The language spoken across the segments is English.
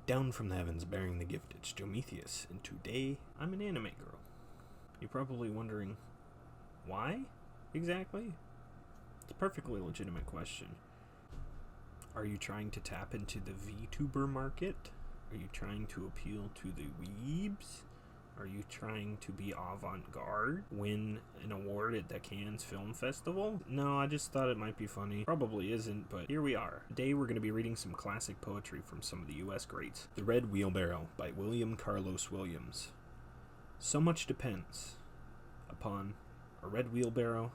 Down from the heavens bearing the gift, it's Prometheus, and today I'm an anime girl. You're probably wondering, why exactly? It's a perfectly legitimate question. Are you trying to tap into the VTuber market? Are you trying to appeal to the weebs? Are you trying to be avant-garde? Win an award at the Cannes Film Festival? No, I just thought it might be funny. Probably isn't, but here we are. Today we're going to be reading some classic poetry from some of the US greats. The Red Wheelbarrow by William Carlos Williams. So much depends upon a red wheelbarrow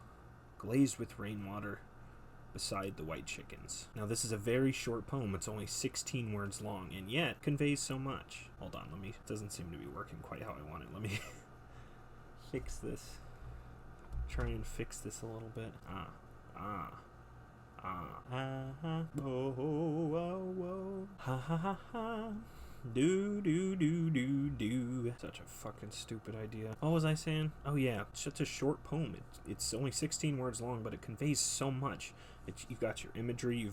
glazed with rainwater beside the white chickens. Now this is a very short poem. It's only 16 words long, and yet conveys so much. Hold on, it doesn't seem to be working quite how I want it. Let me fix this. Try and fix this a little bit. Do. Such a fucking stupid idea. What was I saying? Oh yeah, it's such a short poem. It's only 16 words long, but it conveys so much. You've got your imagery,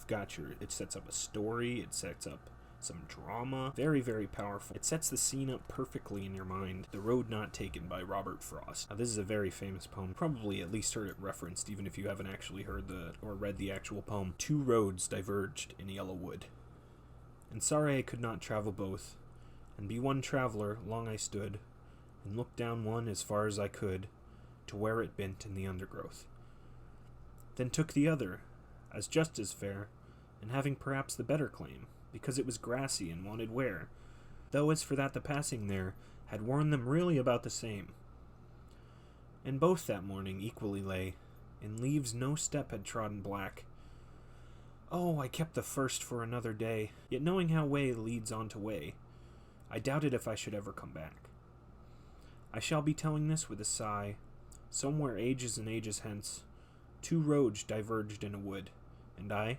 it sets up a story, it sets up some drama. Very, very powerful. It sets the scene up perfectly in your mind. The Road Not Taken by Robert Frost. Now this is a very famous poem. Probably at least heard it referenced, even if you haven't actually heard or read the actual poem. Two roads diverged in yellow wood, and sorry I could not travel both, and be one traveler, long I stood, and looked down one as far as I could, to where it bent in the undergrowth. Then took the other, as just as fair, and having perhaps the better claim, because it was grassy and wanted wear, though as for that the passing there had worn them really about the same. And both that morning equally lay, in leaves no step had trodden black. Oh, I kept the first for another day, yet knowing how way leads on to way, I doubted if I should ever come back. I shall be telling this with a sigh. Somewhere ages and ages hence, two roads diverged in a wood, and I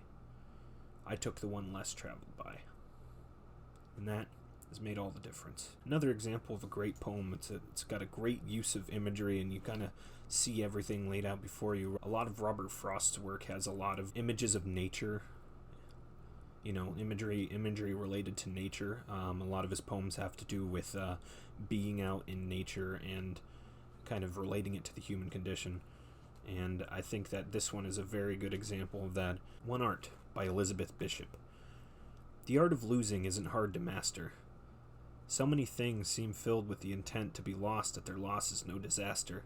took the one less traveled by. And that has made all the difference. Another example of a great poem. It's got a great use of imagery, and you kind of see everything laid out before you. A lot of Robert Frost's work has a lot of images of nature. You know, imagery related to nature. A lot of his poems have to do with being out in nature and kind of relating it to the human condition. And I think that this one is a very good example of that. One Art by Elizabeth Bishop. The art of losing isn't hard to master. So many things seem filled with the intent to be lost that their loss is no disaster.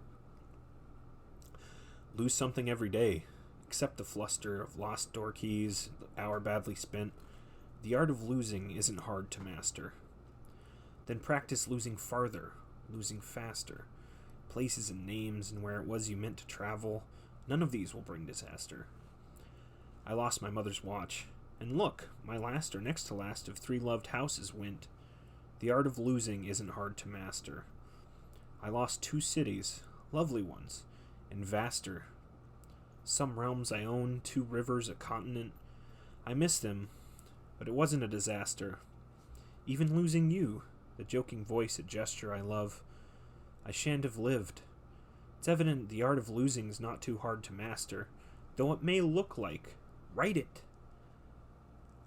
Lose something every day, except the fluster of lost door keys, the hour badly spent. The art of losing isn't hard to master. Then practice losing farther, losing faster. Places and names and where it was you meant to travel. None of these will bring disaster. I lost my mother's watch, and look, my last or next to last of 3 loved houses went. The art of losing isn't hard to master. I lost 2 cities, lovely ones, and vaster. Some realms I own, 2 rivers, a continent. I miss them, but it wasn't a disaster. Even losing you, the joking voice, a gesture I love, I shan't have lived. It's evident the art of losing's not too hard to master, though it may look like, write it,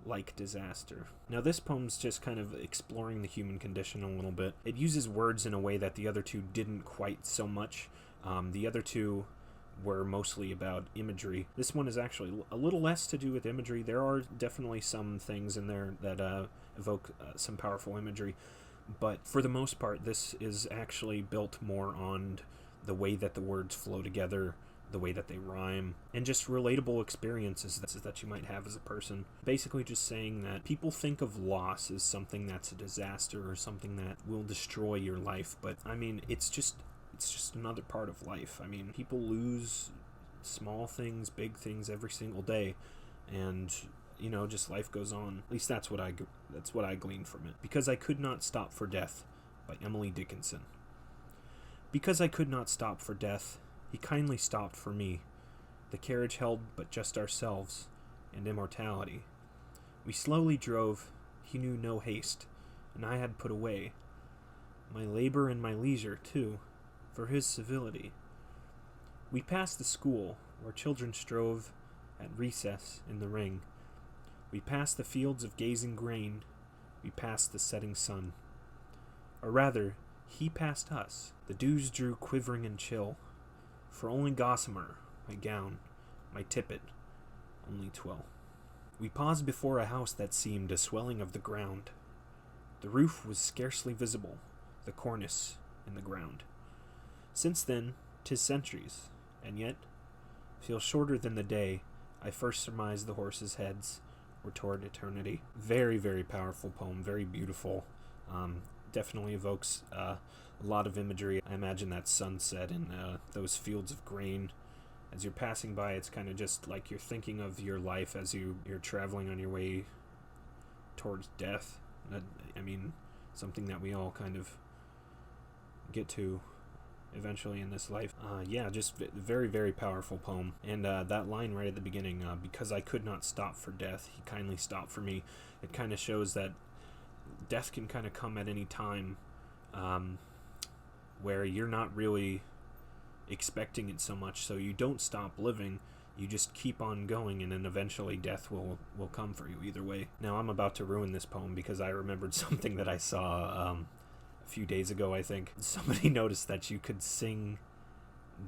like disaster. Now this poem's just kind of exploring the human condition a little bit. It uses words in a way that the other two didn't quite so much. The other two were mostly about imagery. This one is actually a little less to do with imagery. There are definitely some things in there that evoke some powerful imagery, but for the most part this is actually built more on the way that the words flow together, the way that they rhyme, and just relatable experiences that you might have as a person. Basically just saying that people think of loss as something that's a disaster or something that will destroy your life, but I mean, it's just another part of life. I mean, people lose small things, big things every single day, and you know, just life goes on. At least that's what I gleaned from it. Because I Could Not Stop for Death by Emily Dickinson. Because I could not stop for death, he kindly stopped for me. The carriage held but just ourselves and immortality. We slowly drove, he knew no haste, and I had put away my labor and my leisure, too, for his civility. We passed the school, where children strove at recess in the ring. We passed the fields of gazing grain, We passed the setting sun. Or rather, he passed us. The dews drew quivering and chill. For only gossamer, my gown, my tippet, only twill. We paused before a house that seemed a swelling of the ground. The roof was scarcely visible, the cornice in the ground. Since then, 'tis centuries, and yet feels shorter than the day I first surmised the horses' heads were toward eternity. Very, very powerful poem, very beautiful. Definitely evokes a lot of imagery. I imagine that sunset and those fields of grain. As you're passing by, it's kind of just like you're thinking of your life as you're traveling on your way towards death. I mean, something that we all kind of get to eventually in this life. Just very, very powerful poem. And that line right at the beginning, because I could not stop for death, he kindly stopped for me. It kind of shows that death can kind of come at any time, where you're not really expecting it so much, so you don't stop living. You just keep on going, and then eventually death will come for you either way. Now, I'm about to ruin this poem because I remembered something that I saw a few days ago, I think. Somebody noticed that you could sing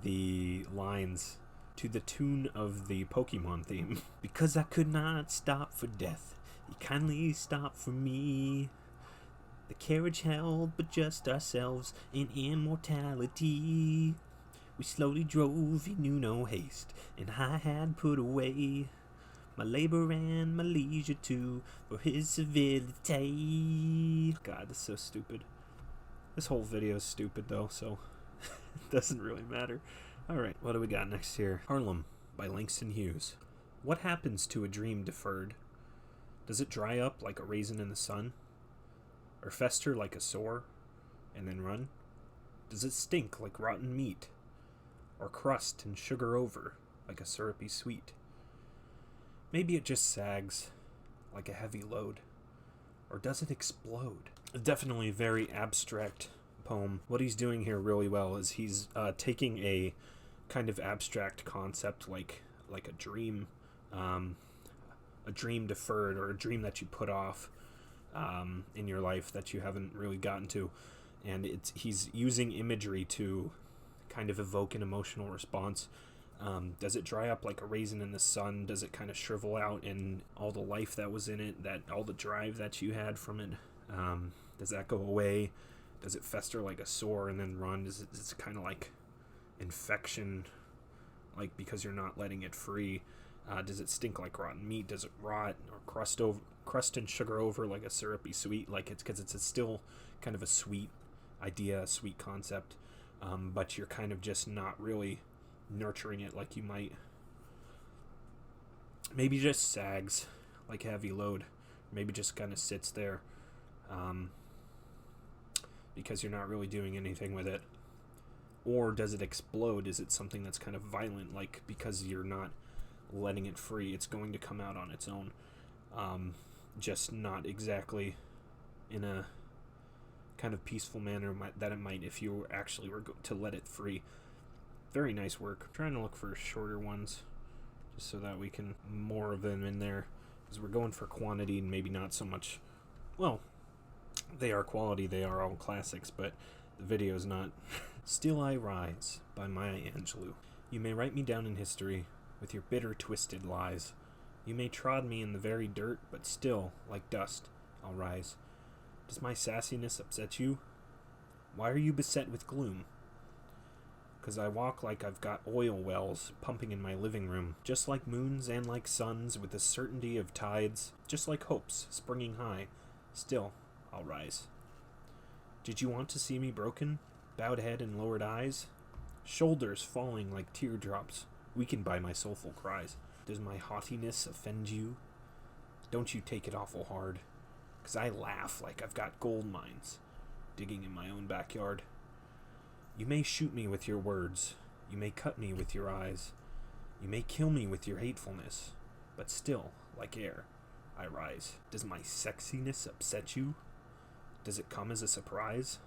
the lines to the tune of the Pokemon theme. Because I could not stop for death, he kindly stopped for me. The carriage held but just ourselves in immortality. We slowly drove, he knew no haste, and I had put away my labor and my leisure too for his civility. God, this is so stupid. This whole video is stupid though, so it doesn't really matter. Alright, what do we got next here? Harlem by Langston Hughes. What happens to a dream deferred? Does it dry up like a raisin in the sun? Or fester like a sore and then run? Does it stink like rotten meat? Or crust and sugar over like a syrupy sweet? Maybe it just sags like a heavy load. Or does it explode? Definitely a very abstract poem. What he's doing here really well is he's taking a kind of abstract concept like a dream deferred, or a dream that you put off in your life that you haven't really gotten to, and he's using imagery to kind of evoke an emotional response. Does it dry up like a raisin in the sun? Does it kind of shrivel out, and all the life that was in it, that all the drive that you had from it, does that go away? Does it fester like a sore and then run? Is it kind of like infection, like because you're not letting it free? Does it stink like rotten meat? Does it rot or crust and sugar over like a syrupy sweet? Like it's because it's still kind of a sweet idea, a sweet concept, but you're kind of just not really nurturing it like you might. Maybe just sags like a heavy load. Maybe just kind of sits there because you're not really doing anything with it. Or does it explode? Is it something that's kind of violent, like because you're not letting it free, it's going to come out on its own, just not exactly in a kind of peaceful manner that it might if you actually were to let it free. Very nice work. I'm trying to look for shorter ones just so that we can more of them in there, because we're going for quantity and maybe not so much, well, they are quality, they are all classics, but the video is not. Still I Rise by Maya Angelou. You may write me down in history with your bitter, twisted lies. You may trod me in the very dirt, but still, like dust, I'll rise. Does my sassiness upset you? Why are you beset with gloom? 'Cause I walk like I've got oil wells pumping in my living room, just like moons and like suns, with the certainty of tides, just like hopes springing high. Still, I'll rise. Did you want to see me broken? Bowed head and lowered eyes? Shoulders falling like teardrops, weakened by my soulful cries. Does my haughtiness offend you? Don't you take it awful hard, 'cause I laugh like I've got gold mines digging in my own backyard. You may shoot me with your words, you may cut me with your eyes, you may kill me with your hatefulness, but still, like air, I rise. Does my sexiness upset you? Does it come as a surprise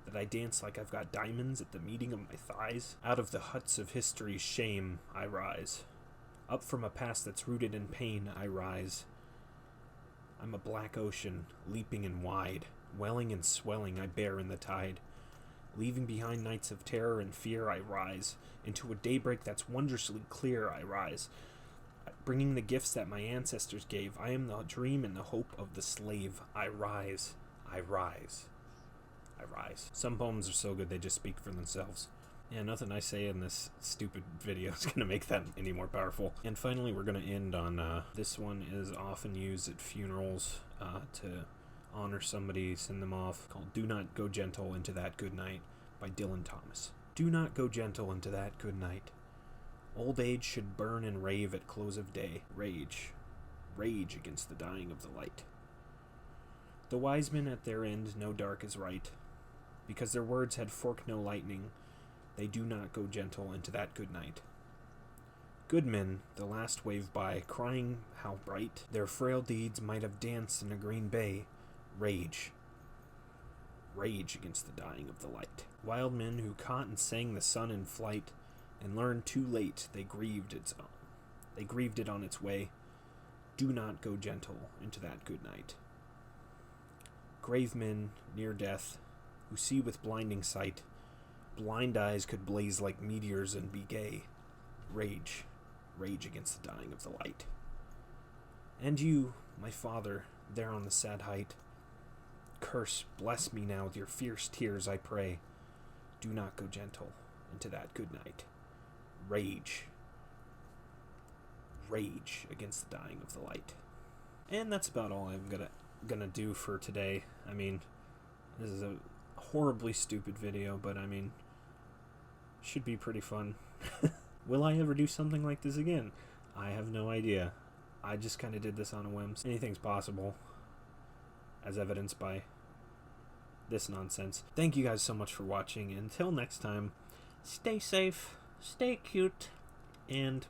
that I dance like I've got diamonds at the meeting of my thighs? Out of the huts of history's shame I rise. Up from a past that's rooted in pain I rise. I'm a black ocean, leaping and wide, welling and swelling I bear in the tide. Leaving behind nights of terror and fear I rise, into a daybreak that's wondrously clear I rise. Bringing the gifts that my ancestors gave, I am the dream and the hope of the slave. I rise, I rise, I rise. Some poems are so good they just speak for themselves. Yeah, nothing I say in this stupid video is going to make that any more powerful. And finally, we're going to end on, this one is often used at funerals to honor somebody, send them off, called Do Not Go Gentle Into That Good Night by Dylan Thomas. Do not go gentle into that good night. Old age should burn and rave at close of day. Rage, rage against the dying of the light. The wise men at their end know dark is right. Because their words had forked no lightning, they do not go gentle into that good night. Good men, the last wave by, crying how bright their frail deeds might have danced in a green bay. Rage, rage against the dying of the light. Wild men who caught and sang the sun in flight, and learned too late they grieved it on its way. Do not go gentle into that good night. Grave men near death, who see with blinding sight, blind eyes could blaze like meteors and be gay. Rage, rage against the dying of the light. And you, my father, there on the sad height, curse, bless me now with your fierce tears, I pray. Do not go gentle into that good night. Rage, rage against the dying of the light. And that's about all I'm gonna do for today. I mean, this is a horribly stupid video, but I mean, should be pretty fun. Will I ever do something like this again? I have no idea. I just kind of did this on a whim. Anything's possible, as evidenced by this nonsense. Thank you guys so much for watching. Until next time, stay safe, stay cute, and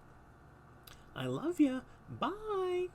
I love ya. Bye!